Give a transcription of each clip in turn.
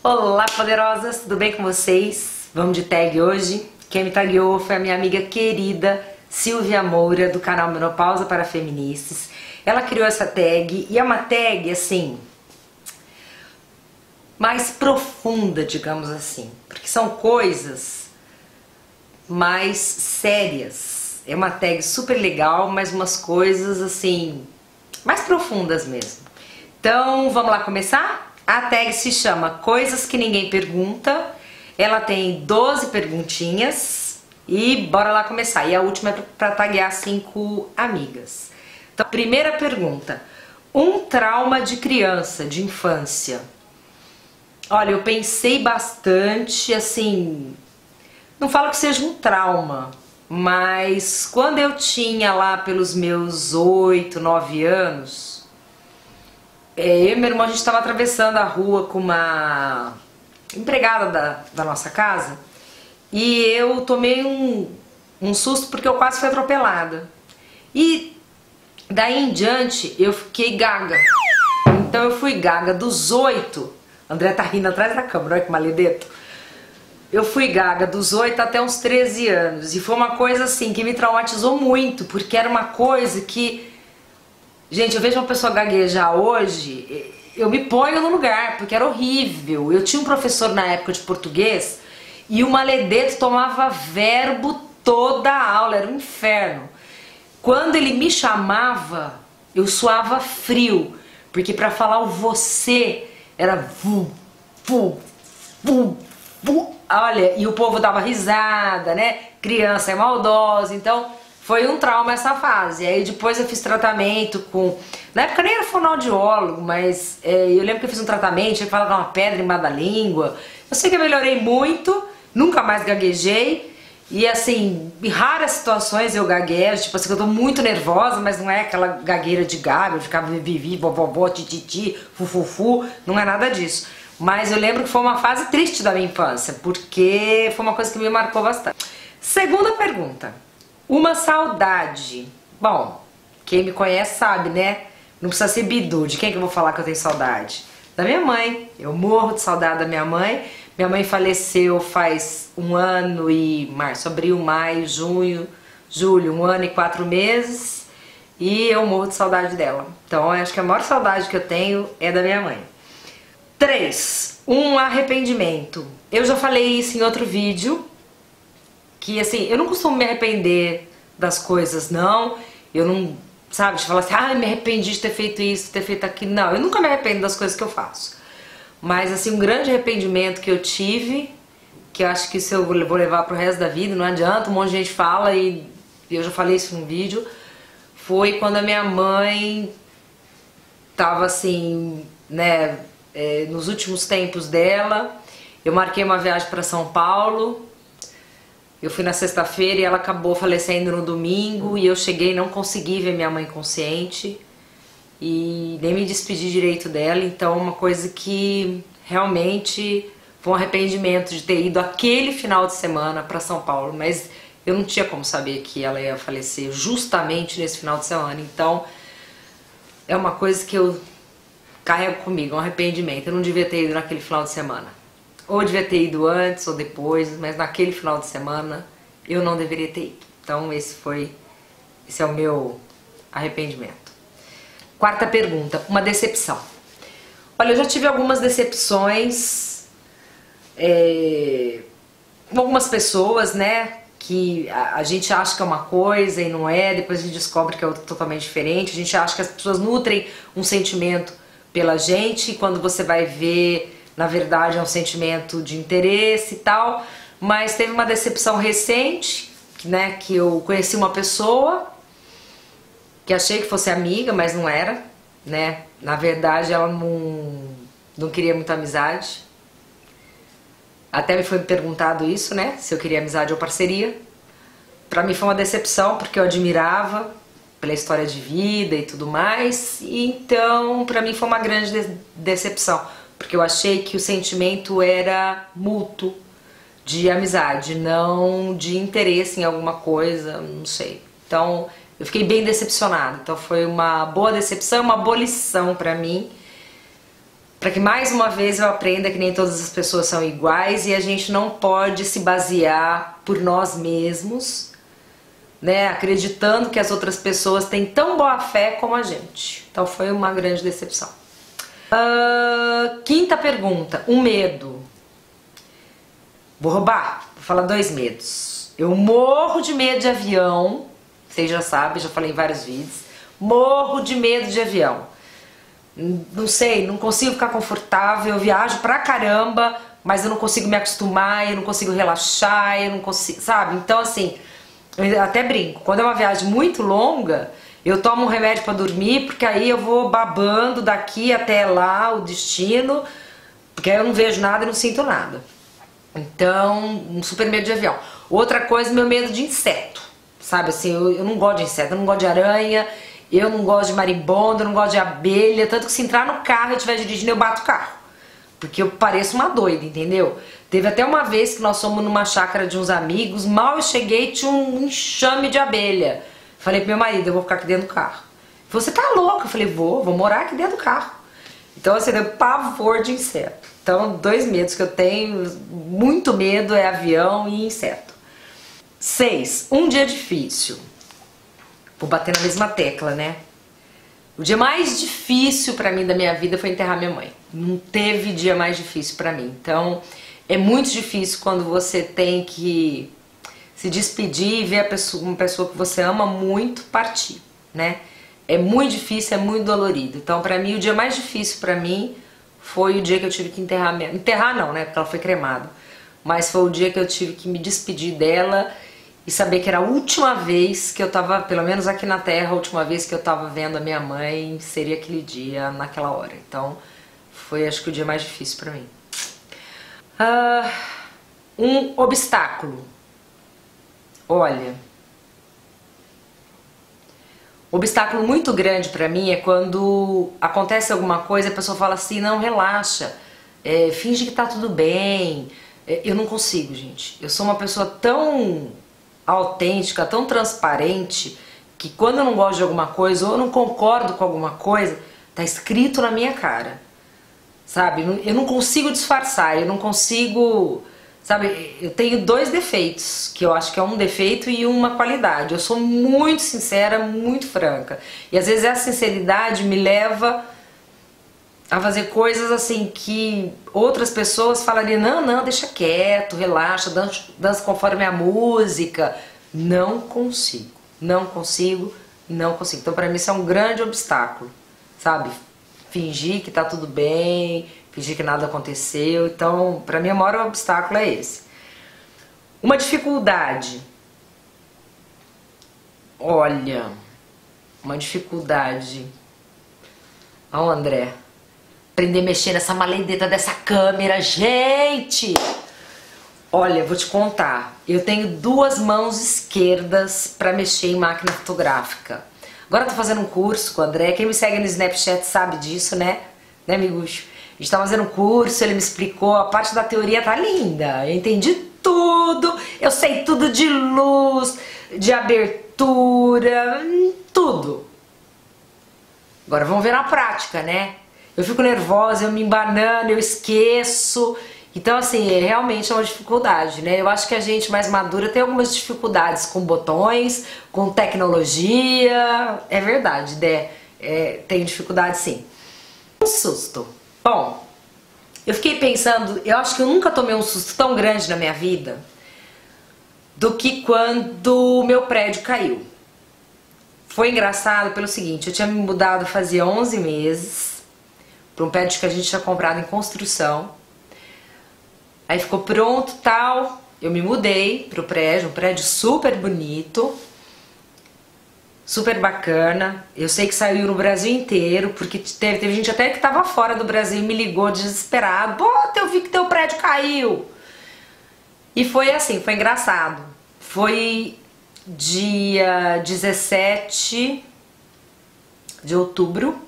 Olá, poderosas! Tudo bem com vocês? Vamos de tag hoje. Quem me tagueou foi a minha amiga querida Silvia Moura, do canal Menopausa para Feministas. Ela criou essa tag e é uma tag, assim, mais profunda, digamos assim, porque são coisas mais sérias. É uma tag super legal, mas umas coisas, assim, mais profundas mesmo. Então, vamos lá começar? A tag se chama Coisas que Ninguém Pergunta. Ela tem 12 perguntinhas e bora lá começar. E a última é para taguear 5 amigas. Então, primeira pergunta. Um trauma de criança, de infância. Olha, eu pensei bastante, assim, não falo que seja um trauma, mas quando eu tinha lá pelos meus 8, 9 anos, eu e meu irmão, a gente estava atravessando a rua com uma empregada da nossa casa e eu tomei um susto porque eu quase fui atropelada. E daí em diante eu fiquei gaga. Então eu fui gaga dos 8. André tá rindo atrás da câmera, olha que maledeto. Eu fui gaga dos 8 até uns 13 anos. E foi uma coisa assim que me traumatizou muito, porque era uma coisa que... Gente, eu vejo uma pessoa gaguejar hoje, eu me ponho no lugar, porque era horrível. Eu tinha um professor na época de português e o maledeto tomava verbo toda a aula, era um inferno. Quando ele me chamava, eu suava frio, porque para falar o você era vu, vu, vu, vu. Olha, e o povo dava risada, né? Criança é maldosa, então... Foi um trauma essa fase. Aí depois eu fiz tratamento com... Na época nem era fonoaudiólogo, mas eu lembro que eu fiz um tratamento, tinha que falar com uma pedra embaixo da língua. Eu sei que eu melhorei muito, nunca mais gaguejei. E assim, em raras situações eu gaguejo, tipo assim, eu tô muito nervosa, mas não é aquela gagueira de gago, de ficar vivi, vovó, tititi, fufufu, não é nada disso. Mas eu lembro que foi uma fase triste da minha infância, porque foi uma coisa que me marcou bastante. Segunda pergunta. Uma saudade. Bom, quem me conhece sabe, né? Não precisa ser bidu. De quem que eu vou falar que eu tenho saudade? Da minha mãe. Eu morro de saudade da minha mãe. Minha mãe faleceu faz 1 ano e março, abril, maio, junho, julho, 1 ano e 4 meses. E eu morro de saudade dela. Então, eu acho que a maior saudade que eu tenho é da minha mãe. 3. Um arrependimento. Eu já falei isso em outro vídeo. Que assim, eu não costumo me arrepender das coisas, não. Eu não, sabe, de falar assim, ah, me arrependi de ter feito isso, de ter feito aquilo. Não, eu nunca me arrependo das coisas que eu faço. Mas assim, um grande arrependimento que eu tive, que eu acho que isso eu vou levar pro resto da vida, não adianta, um monte de gente fala e eu já falei isso num vídeo, foi quando a minha mãe tava assim, né, nos últimos tempos dela. Eu marquei uma viagem para São Paulo. Eu fui na sexta-feira e ela acabou falecendo no domingo e eu cheguei e não consegui ver minha mãe consciente e nem me despedi direito dela, então uma coisa que realmente foi um arrependimento de ter ido aquele final de semana para São Paulo, mas eu não tinha como saber que ela ia falecer justamente nesse final de semana, então é uma coisa que eu carrego comigo, um arrependimento. Eu não devia ter ido naquele final de semana. Ou devia ter ido antes ou depois, mas naquele final de semana eu não deveria ter ido. Então esse é o meu arrependimento. Quarta pergunta, uma decepção. Olha, eu já tive algumas decepções com algumas pessoas, né? Que a gente acha que é uma coisa e não é, depois a gente descobre que é outra totalmente diferente. A gente acha que as pessoas nutrem um sentimento pela gente e quando você vai ver... Na verdade é um sentimento de interesse e tal, mas teve uma decepção recente, né, que eu conheci uma pessoa que achei que fosse amiga, mas não era, né, na verdade ela não queria muita amizade, até me foi perguntado isso, né, se eu queria amizade ou parceria. Pra mim foi uma decepção, porque eu admirava pela história de vida e tudo mais, e então pra mim foi uma grande decepção. Porque eu achei que o sentimento era mútuo, de amizade, não de interesse em alguma coisa, não sei. Então eu fiquei bem decepcionada. Então foi uma boa decepção, uma boa lição pra mim. para que mais uma vez eu aprenda que nem todas as pessoas são iguais e a gente não pode se basear por nós mesmos, né, acreditando que as outras pessoas têm tão boa fé como a gente. Então foi uma grande decepção. Quinta pergunta, um medo. Vou falar 2 medos. Eu morro de medo de avião, vocês já sabem, já falei em vários vídeos. Morro de medo de avião. Não sei, não consigo ficar confortável, eu viajo pra caramba, mas eu não consigo me acostumar, eu não consigo relaxar, eu não consigo, sabe? Então assim, eu até brinco, quando é uma viagem muito longa, eu tomo um remédio pra dormir, porque aí eu vou babando daqui até lá, o destino, porque aí eu não vejo nada e não sinto nada. Então, um super medo de avião. Outra coisa, meu medo de inseto, sabe? Assim, eu não gosto de inseto, eu não gosto de aranha, eu não gosto de marimbondo, eu não gosto de abelha, tanto que se entrar no carro e eu estiver dirigindo, eu bato o carro. Porque eu pareço uma doida, entendeu? Teve até uma vez que nós fomos numa chácara de uns amigos, mal eu cheguei, tinha um enxame de abelha. Falei pro meu marido, eu vou ficar aqui dentro do carro. Ele falou, você tá louca? Eu falei, vou morar aqui dentro do carro. Então, assim, deu pavor de inseto. Então, 2 medos que eu tenho, muito medo é avião e inseto. 6, um dia difícil. Vou bater na mesma tecla, né? O dia mais difícil pra mim da minha vida foi enterrar minha mãe. Não teve dia mais difícil pra mim. Então, é muito difícil quando você tem que se despedir e ver uma pessoa que você ama muito partir, né? É muito difícil, é muito dolorido. Então, pra mim, o dia mais difícil pra mim foi o dia que eu tive que enterrar minha... Enterrar não, né? Porque ela foi cremada. Mas foi o dia que eu tive que me despedir dela e saber que era a última vez que eu tava, pelo menos aqui na Terra, a última vez que eu tava vendo a minha mãe seria aquele dia, naquela hora. Então, foi acho que o dia mais difícil pra mim. Um obstáculo. Olha, um obstáculo muito grande pra mim é quando acontece alguma coisa e a pessoa fala assim, não, relaxa, finge que tá tudo bem. Eu não consigo, gente. Eu sou uma pessoa tão autêntica, tão transparente, que quando eu não gosto de alguma coisa ou eu não concordo com alguma coisa, tá escrito na minha cara, sabe? Eu não consigo disfarçar, eu não consigo, sabe? Eu tenho 2 defeitos, que eu acho que é um defeito e uma qualidade. Eu sou muito sincera, muito franca, e às vezes essa sinceridade me leva a fazer coisas assim que outras pessoas falariam, não, deixa quieto, relaxa, dança conforme a música. Não consigo. Então pra mim isso é um grande obstáculo, sabe? Fingir que tá tudo bem, fingir que nada aconteceu. Então pra mim o maior obstáculo é esse. Uma dificuldade. Olha, uma dificuldade. Ó, André, aprender a mexer nessa maledeta dessa câmera, gente! Olha, vou te contar, eu tenho 2 mãos esquerdas pra mexer em máquina fotográfica. Agora eu tô fazendo um curso com o André, quem me segue no Snapchat sabe disso, né? Né, amigucho? A gente tá fazendo um curso, ele me explicou, a parte da teoria tá linda, eu entendi tudo, eu sei tudo de luz, de abertura, tudo. Agora vamos ver na prática, né? Eu fico nervosa, eu me embanano, eu esqueço. Então, assim, realmente é uma dificuldade, né? Eu acho que a gente mais madura tem algumas dificuldades com botões, com tecnologia. É verdade, né? Tem dificuldade, sim. Um susto. Bom, eu fiquei pensando, eu acho que eu nunca tomei um susto tão grande na minha vida do que quando o meu prédio caiu. Foi engraçado pelo seguinte, eu tinha me mudado fazia 11 meses para um prédio que a gente tinha comprado em construção. Aí ficou pronto, tal, eu me mudei pro prédio, um prédio super bonito, super bacana. Eu sei que saiu no Brasil inteiro, porque teve gente até que tava fora do Brasil e me ligou desesperado. Pô, eu vi que teu prédio caiu. E foi assim, foi engraçado. Foi dia 17 de outubro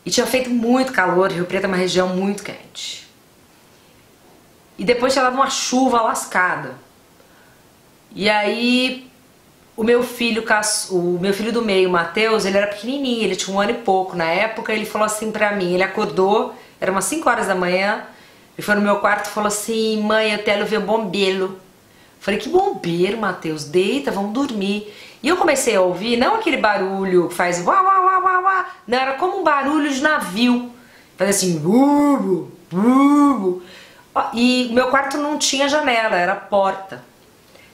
e tinha feito muito calor, Rio Preto é uma região muito quente. E depois tinha dado uma chuva lascada. E aí o meu filho do meio, o Matheus, ele era pequenininho, ele tinha 1 ano e pouco. Na época ele falou assim pra mim, ele acordou, era umas 5 horas da manhã, ele foi no meu quarto e falou assim: mãe, eu quero ver bombeiro. Falei: que bombeiro, Matheus? Deita, vamos dormir. E eu comecei a ouvir, não aquele barulho que faz uá, uá, uá, uá, uá. Não, era como um barulho de navio. Fazia assim, bubu, bubu. E o meu quarto não tinha janela, era porta,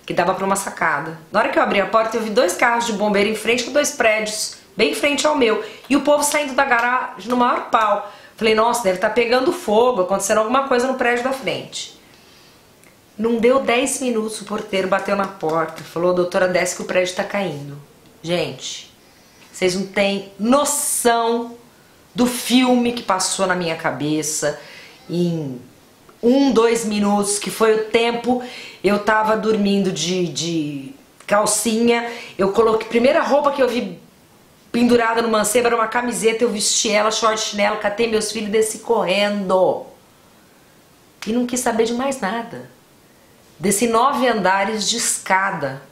que dava para uma sacada. Na hora que eu abri a porta, eu vi 2 carros de bombeiro em frente com 2 prédios, bem em frente ao meu. E o povo saindo da garagem no maior pau. Falei: nossa, deve estar pegando fogo, acontecendo alguma coisa no prédio da frente. Não deu 10 minutos, o porteiro bateu na porta, falou: doutora, desce que o prédio está caindo. Gente, vocês não têm noção do filme que passou na minha cabeça em 1, 2 minutos, que foi o tempo. Eu tava dormindo de calcinha, eu coloquei, primeira roupa que eu vi pendurada no mancebo era uma camiseta, eu vesti ela, short, chinelo, catei meus filhos e desci correndo. E não quis saber de mais nada. Desci 9 andares de escada,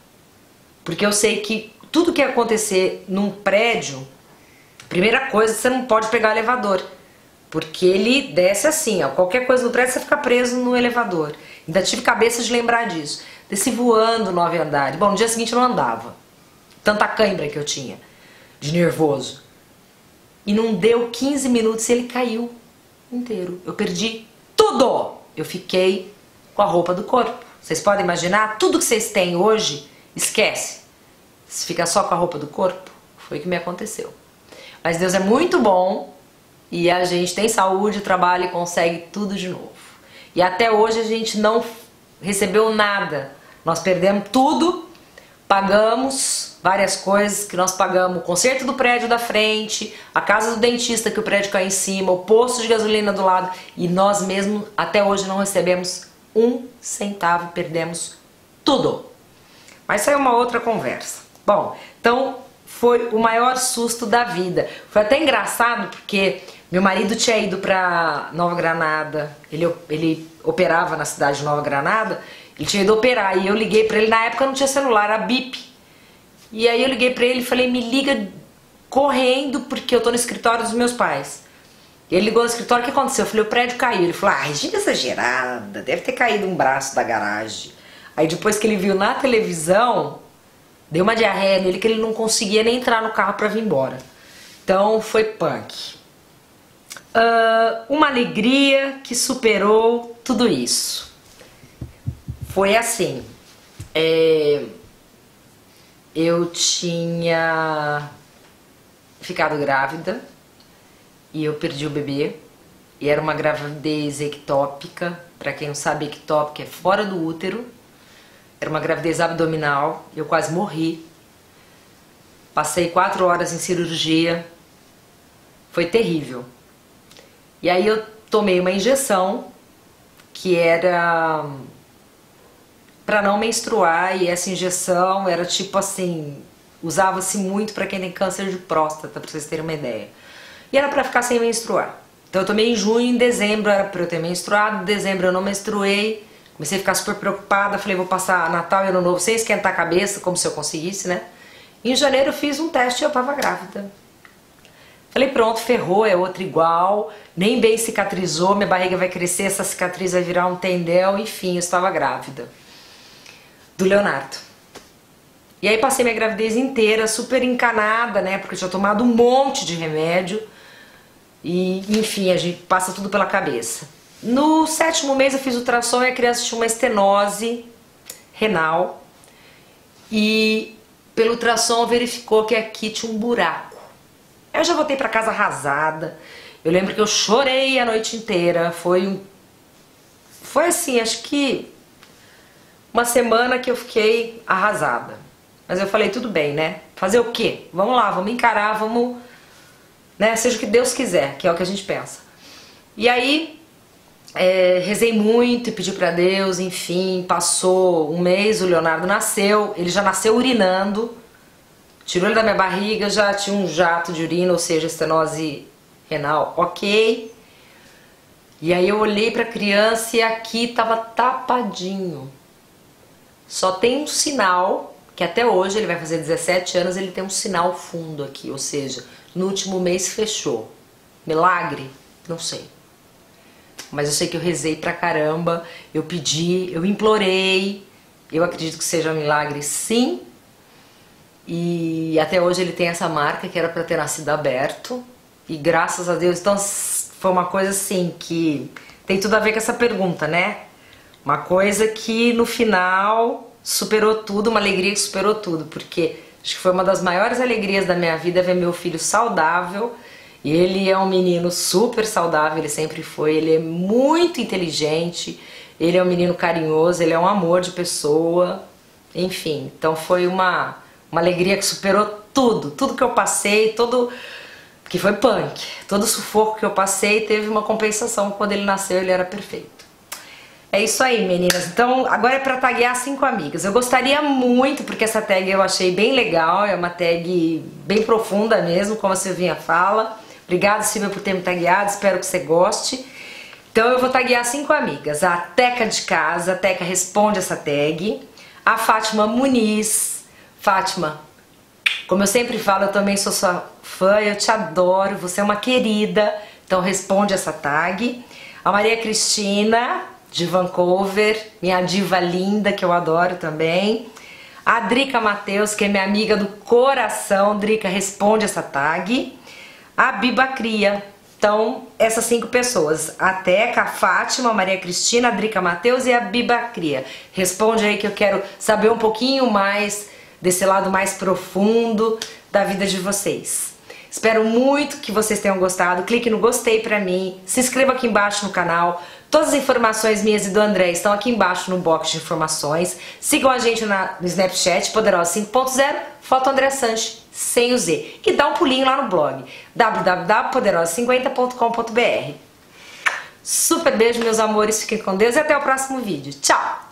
porque eu sei que tudo que ia acontecer num prédio, primeira coisa, você não pode pegar o elevador, porque ele desce assim, ó, qualquer coisa no prédio você fica preso no elevador. Ainda tive cabeça de lembrar disso. Desci voando 9 andares. Bom, no dia seguinte eu não andava, tanta cãibra que eu tinha, de nervoso. E não deu 15 minutos e ele caiu inteiro. Eu perdi tudo. Eu fiquei com a roupa do corpo. Vocês podem imaginar? Tudo que vocês têm hoje, esquece. Se fica só com a roupa do corpo, foi o que me aconteceu. Mas Deus é muito bom e a gente tem saúde, trabalha e consegue tudo de novo. E até hoje a gente não recebeu nada. Nós perdemos tudo, pagamos várias coisas que nós pagamos. O conserto do prédio da frente, a casa do dentista que o prédio caiu em cima, o posto de gasolina do lado. E nós mesmos até hoje não recebemos 1 centavo, perdemos tudo. Mas isso é uma outra conversa. Bom, então foi o maior susto da vida. Foi até engraçado porque meu marido tinha ido para Nova Granada, ele operava na cidade de Nova Granada, ele tinha ido operar e eu liguei para ele, na época não tinha celular, era bip. E aí eu liguei para ele e falei: me liga correndo porque eu tô no escritório dos meus pais. Ele ligou no escritório: o que aconteceu? Eu falei: o prédio caiu. Ele falou: ai, gente exagerada, deve ter caído um braço da garagem. Aí depois que ele viu na televisão, deu uma diarreia nele que ele não conseguia nem entrar no carro para vir embora. Então foi punk. Uma alegria que superou tudo isso. Foi assim, eu tinha ficado grávida e eu perdi o bebê. E era uma gravidez ectópica. Para quem não sabe, ectópica é fora do útero. Era uma gravidez abdominal, eu quase morri. Passei 4 horas em cirurgia, foi terrível. E aí eu tomei uma injeção que era para não menstruar, e essa injeção era tipo assim, usava-se muito para quem tem câncer de próstata, para vocês terem uma ideia. E era para ficar sem menstruar. Então eu tomei em junho, em dezembro era para eu ter menstruado, em dezembro eu não menstruei. Comecei a ficar super preocupada, falei: vou passar Natal e Ano Novo sem esquentar a cabeça, como se eu conseguisse, né? Em janeiro eu fiz um teste e eu tava grávida. Falei: pronto, ferrou, é outra igual, nem bem cicatrizou, minha barriga vai crescer, essa cicatriz vai virar um tendel, enfim, eu estava grávida. Do Leonardo. E aí passei minha gravidez inteira super encanada, né? Porque eu tinha tomado um monte de remédio. E, enfim, a gente passa tudo pela cabeça. No 7º mês eu fiz ultrassom e a criança tinha uma estenose renal. E pelo ultrassom verificou que aqui tinha um buraco. Eu já voltei pra casa arrasada. Eu lembro que eu chorei a noite inteira. Foi assim, acho que uma semana que eu fiquei arrasada. Mas eu falei: tudo bem, né? Fazer o quê? Vamos lá, vamos encarar, vamos, né? Seja o que Deus quiser, que é o que a gente pensa. E aí rezei muito e pedi pra Deus, enfim, passou 1 mês, o Leonardo nasceu, ele já nasceu urinando, tirou ele da minha barriga, já tinha um jato de urina, ou seja, estenose renal, ok. E aí eu olhei pra criança e aqui tava tapadinho. Só tem um sinal que até hoje, ele vai fazer 17 anos, ele tem um sinal fundo aqui, ou seja, no último mês fechou. Milagre? Não sei. Mas eu sei que eu rezei pra caramba, eu pedi, eu implorei, eu acredito que seja um milagre sim. E até hoje ele tem essa marca que era pra ter nascido aberto. E graças a Deus, então foi uma coisa assim que tem tudo a ver com essa pergunta, né? Uma coisa que no final superou tudo, uma alegria que superou tudo, porque acho que foi uma das maiores alegrias da minha vida ver meu filho saudável. E ele é um menino super saudável, ele sempre foi, ele é muito inteligente, ele é um menino carinhoso, ele é um amor de pessoa, enfim. Então foi uma alegria que superou tudo que eu passei, que foi punk, todo o sufoco que eu passei teve uma compensação. Quando ele nasceu ele era perfeito. É isso aí, meninas. Então agora é pra taguear 5 amigas. Eu gostaria muito, porque essa tag eu achei bem legal, é uma tag bem profunda mesmo, como a Silvinha fala. Obrigada, Silvia, por ter me tagueado, espero que você goste. Então eu vou taguear 5 amigas. A Teca de casa, a Teca responde essa tag. A Fátima Muniz. Fátima, como eu sempre falo, eu também sou sua fã, eu te adoro, você é uma querida, então responde essa tag. A Maria Cristina, de Vancouver, minha diva linda, que eu adoro também. A Drica Matheus, que é minha amiga do coração, Drica, responde essa tag. A Biba Cria. Então, essas 5 pessoas, a Teca, a Fátima, a Maria Cristina, a Drica Matheus e a Biba Cria. Responde aí que eu quero saber um pouquinho mais desse lado mais profundo da vida de vocês. Espero muito que vocês tenham gostado. Clique no gostei pra mim, se inscreva aqui embaixo no canal. Todas as informações minhas e do André estão aqui embaixo no box de informações. Sigam a gente no Snapchat, Poderosa 5.0, foto André Sanches, sem o Z. E dá um pulinho lá no blog, www.poderosa50.com.br. Super beijo, meus amores, fiquem com Deus e até o próximo vídeo. Tchau!